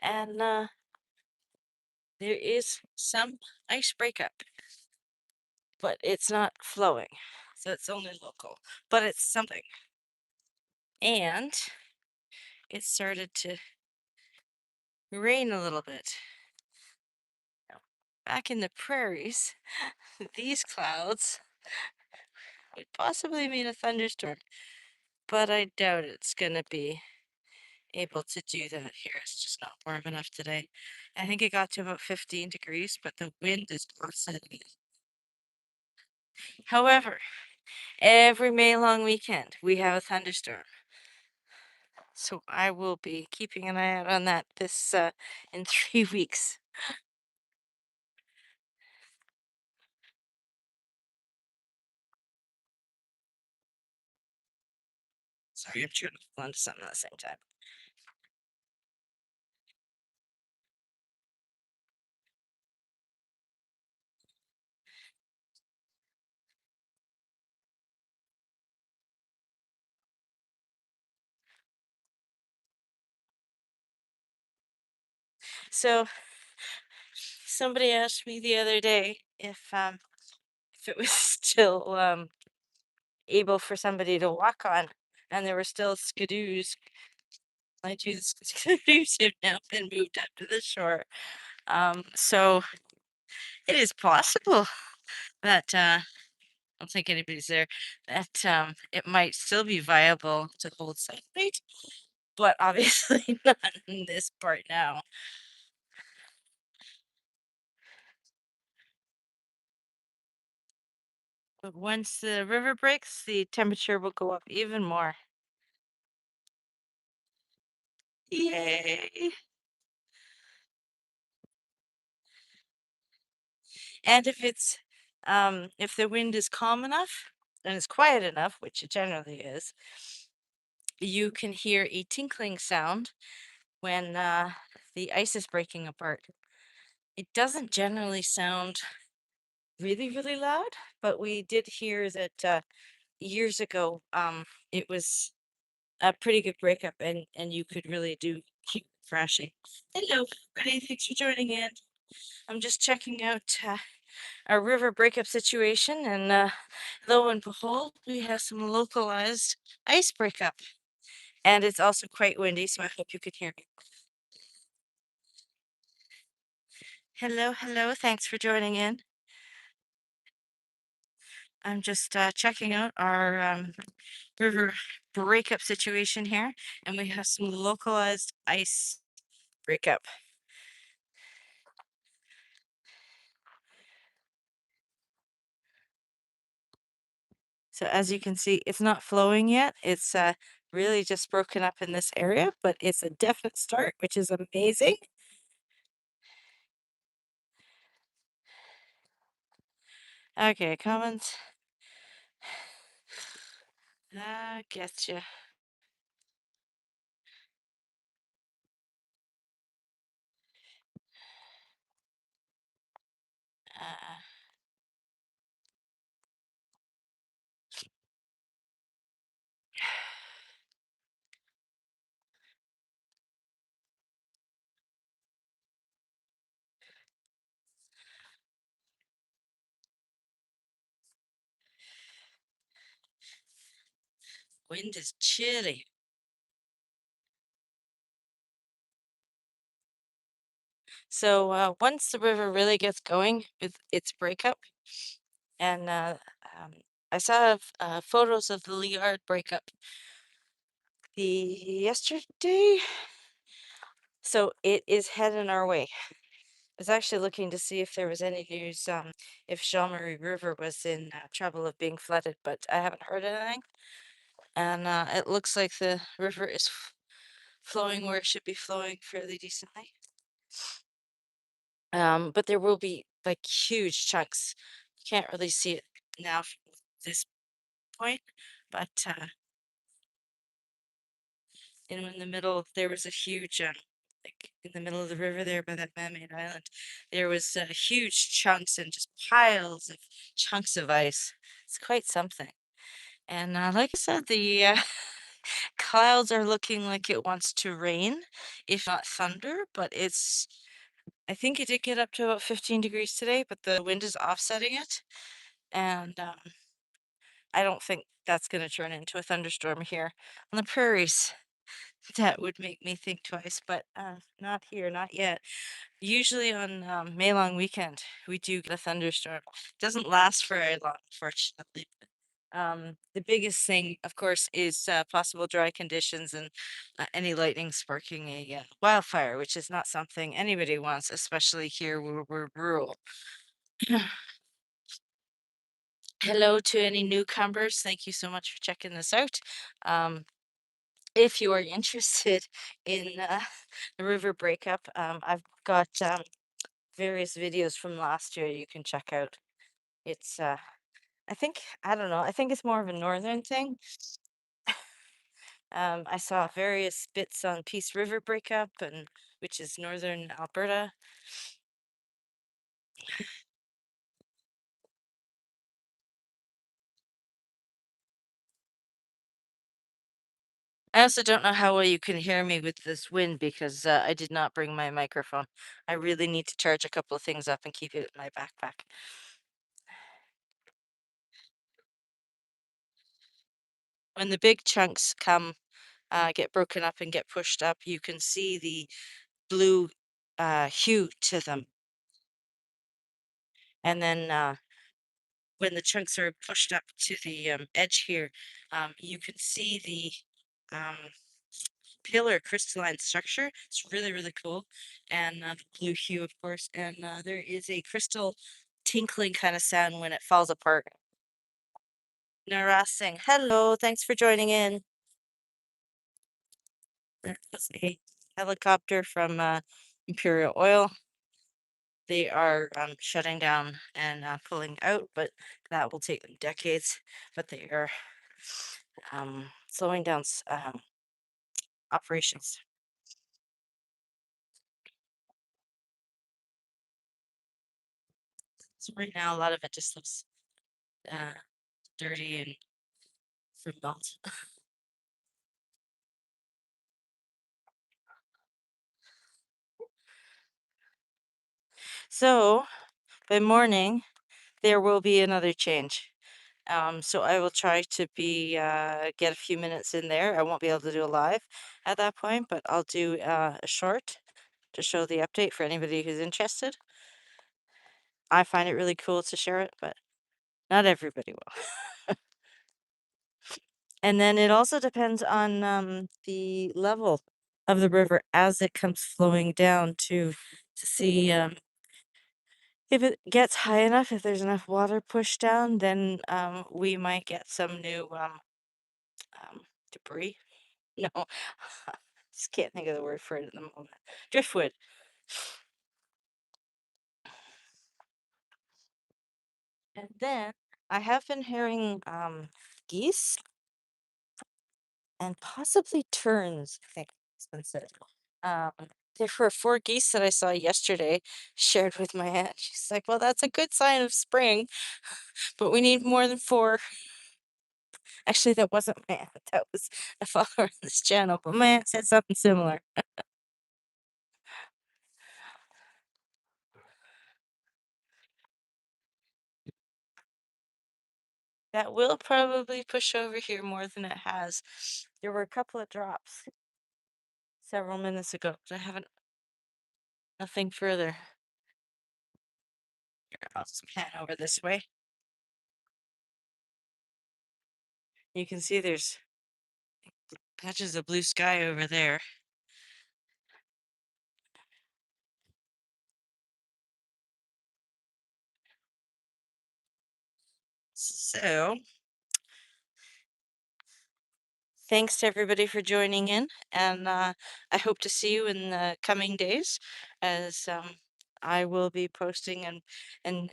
and there is some ice breakup, but it's not flowing, so it's only local, but it's something. And it started to rain a little bit. Now, back in the prairies, these clouds would possibly mean a thunderstorm, but I doubt it's gonna be able to do that here. It's just not warm enough today. I think it got to about 15 degrees, but the wind is offsetting it. However, every May long weekend we have a thunderstorm. So I will be keeping an eye out on that this in 3 weeks. Sorry, I'm trying to hold on to something at the same time. So somebody asked me the other day if it was still able for somebody to walk on, and there were still skidoos. Mind you, the skidoos have now been moved up to the shore. So it is possible that I don't think anybody's there. That it might still be viable to hold satellite, but obviously not in this part now. But once the river breaks, the temperature will go up even more. Yay! And if the wind is calm enough and it's quiet enough, which it generally is, you can hear a tinkling sound when the ice is breaking apart. It doesn't generally sound really, really loud, but we did hear that years ago, it was a pretty good breakup, and you could really do hear it crashing. Hello, everybody. Thanks for joining in. I'm just checking out our river breakup situation, and lo and behold, we have some localized ice breakup. And it's also quite windy, so I hope you can hear me. Hello, hello. Thanks for joining in. I'm just checking out our river breakup situation here, and we have some localized ice breakup. So as you can see, it's not flowing yet. It's really just broken up in this area, but it's a definite start, which is amazing. Okay, comments. Ah, getcha. Uh, wind is chilly. So once the river really gets going with its breakup, and um, I saw photos of the Liard breakup the yesterday, so it is heading our way. I was actually looking to see if there was any news, if Jean Marie River was in trouble of being flooded, but I haven't heard anything. And it looks like the river is flowing where it should be flowing fairly decently. But there will be like huge chunks. You can't really see it now from this point, but in the middle there was a huge like in the middle of the river there by that man-made island, there was huge chunks and just piles of chunks of ice. It's quite something. And like I said, the Clouds are looking like it wants to rain, if not thunder, but I think it did get up to about 15 degrees today, but the wind is offsetting it. And I don't think that's going to turn into a thunderstorm here on the prairies. That would make me think twice, but not here, not yet. Usually on May long weekend, we do get a thunderstorm. Doesn't last very long, fortunately. The biggest thing, of course, is possible dry conditions and any lightning sparking a wildfire, which is not something anybody wants, especially here where we're rural. Hello to any newcomers. Thank you so much for checking this out. If you are interested in the river breakup, I've got various videos from last year you can check out. It's, I don't know, I think it's more of a northern thing. I saw various bits on Peace River breakup, and which is northern Alberta. I also don't know how well you can hear me with this wind because I did not bring my microphone. I really need to charge a couple of things up and keep it in my backpack. When the big chunks come, get broken up and get pushed up, you can see the blue hue to them. And then when the chunks are pushed up to the edge here, you can see the pillar crystalline structure. It's really, really cool. And the blue hue, of course. And there is a crystal tinkling kind of sound when it falls apart. Narasing. Hello, thanks for joining in. There's a helicopter from Imperial Oil. They are shutting down and pulling out, but that will take them decades. But they are slowing down operations. So right now, a lot of it just looks uh, dirty and fruit. So by morning, there will be another change. So I will try to get a few minutes in there. I won't be able to do a live at that point, but I'll do a short to show the update for anybody who's interested. I find it really cool to share it, but not everybody will. And then it also depends on the level of the river as it comes flowing down to see if it gets high enough, if there's enough water pushed down, then we might get some new debris. No, just can't think of the word for it at the moment. Driftwood. And then I have been hearing geese and possibly terns, I think it's been said. Um, there were four geese that I saw yesterday, shared with my aunt. She's like, well, that's a good sign of spring, but we need more than four. Actually, that wasn't my aunt. That was a follower on this channel, but my aunt said something similar. That will probably push over here more than it has. There were a couple of drops several minutes ago, but I haven't, nothing further. Here, I'll just pan over this way. You can see there's patches of blue sky over there. So, thanks to everybody for joining in, and I hope to see you in the coming days as I will be posting and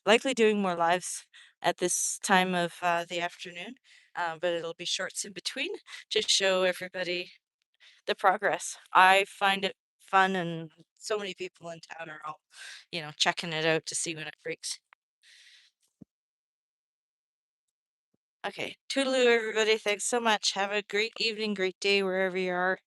likely doing more lives at this time of the afternoon, but it'll be shorts in between to show everybody the progress. I find it fun, and so many people in town are all, checking it out to see when it breaks. Okay. Toodaloo, everybody. Thanks so much. Have a great evening, great day wherever you are.